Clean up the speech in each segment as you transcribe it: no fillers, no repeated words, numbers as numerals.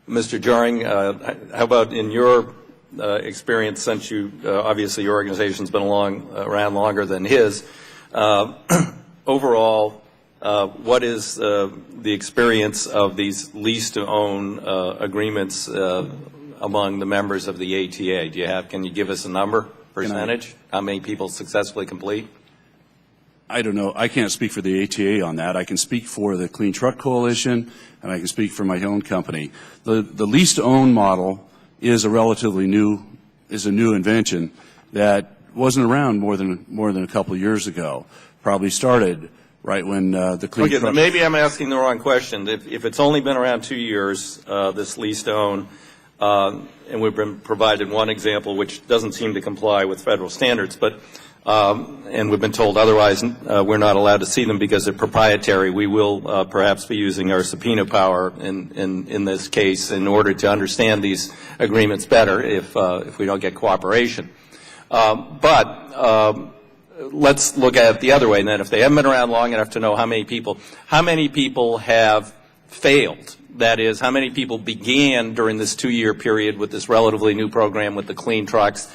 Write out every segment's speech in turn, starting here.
Mr. Joring, how about in your experience, since you obviously your organization's been around longer than his, overall, what is the experience of these lease-to-own agreements among the members of the ATA? Can you give us a number, percentage? How many people successfully complete? I don't know. I can't speak for the ATA on that. I can speak for the Clean Truck Coalition, and I can speak for my own company. The lease-to-own model is a relatively new invention that wasn't around more than a couple of years ago. Probably started right when the Clean Truck. Okay, maybe I'm asking the wrong question. If it's only been around 2 years, this lease-to-own, and we've been provided one example which doesn't seem to comply with federal standards, but and we've been told otherwise we're not allowed to see them because they're proprietary. We will perhaps be using our subpoena power in this case in order to understand these agreements better if we don't get cooperation. But let's look at it the other way, and then if they haven't been around long enough to know how many people have failed. That is, how many people began during this 2-year period with this relatively new program with the clean trucks,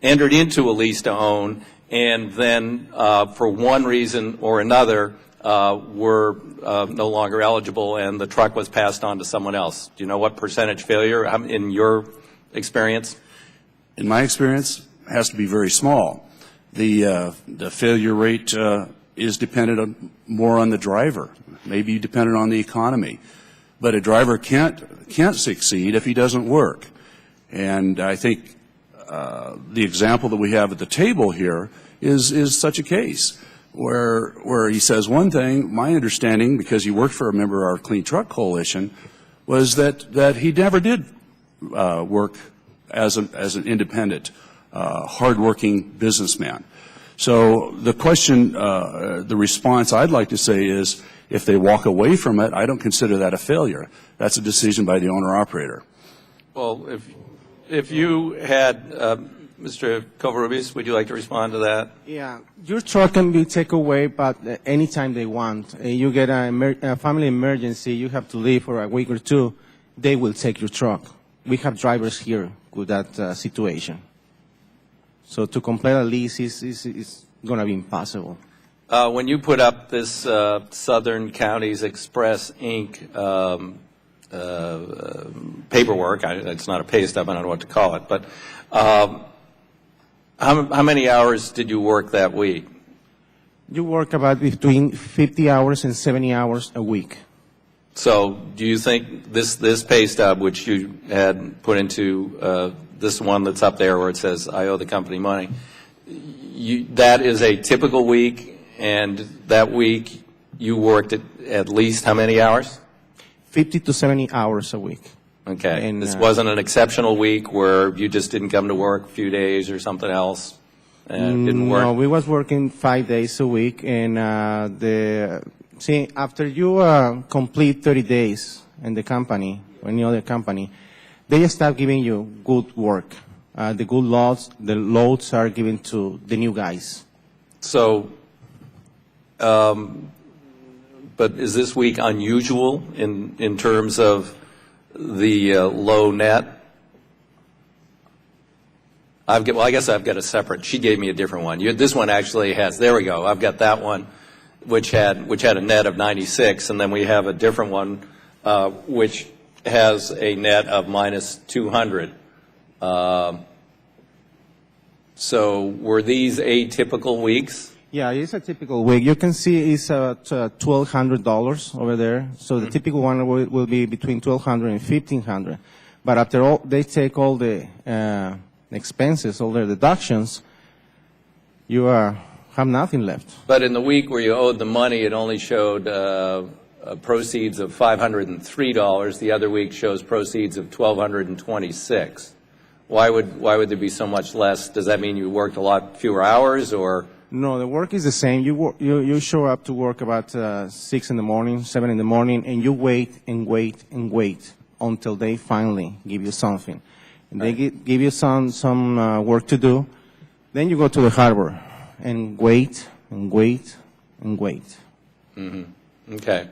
entered into a lease-to-own, and then for one reason or another were no longer eligible and the truck was passed on to someone else. Do you know what percentage failure in your experience? In my experience, it has to be very small. The failure rate is dependent more on the driver, maybe dependent on the economy. But a driver can't succeed if he doesn't work. And I think the example that we have at the table here is such a case where he says one thing. My understanding, because he worked for a member of our Clean Truck Coalition, was that he never did work as an independent, hardworking businessman. So the question, the response I'd like to say is, if they walk away from it, I don't consider that a failure. That's a decision by the owner-operator. Well, if you had, Mr. Covarrubias, would you like to respond to that? Yeah, your truck can be taken away, but anytime they want. You get a family emergency, you have to leave for a week or two, they will take your truck. We have drivers here with that situation. So to complete a lease is going to be impossible. When you put up this Southern Counties Express, Inc. Paperwork, it's not a pay stub, I don't know what to call it, but how many hours did you work that week? You work about between 50 hours and 70 hours a week. So do you think this pay stub, which you had put into this one that's up there where it says, I owe the company money, that is a typical week, and that week you worked at least how many hours? 50 to 70 hours a week. Okay. And this wasn't an exceptional week where you just didn't come to work a few days or something else and didn't work? No, we was working 5 days a week, and after you complete 30 days in the company or any other company, they start giving you good work. The loads are given to the new guys. So, but is this week unusual in terms of the low net? I guess I've got a separate. She gave me a different one. This one actually has. There we go. I've got that one, which had a net of 96, and then we have a different one, which has a net of minus 200. So were these atypical weeks? Yeah, it's a typical week. You can see it's $1,200 over there. So the typical one will be between $1,200 and $1,500. But after all, they take all the expenses, all their deductions, you have nothing left. But in the week where you owed the money, it only showed proceeds of $503. The other week shows proceeds of $1,226. Why would there be so much less? Does that mean you worked a lot fewer hours, or? No, the work is the same. You show up to work about 6 in the morning, 7 in the morning, and you wait and wait and wait until they finally give you something. And they give you some work to do. Then you go to the harbor and wait and wait and wait. Mm-hmm. Okay.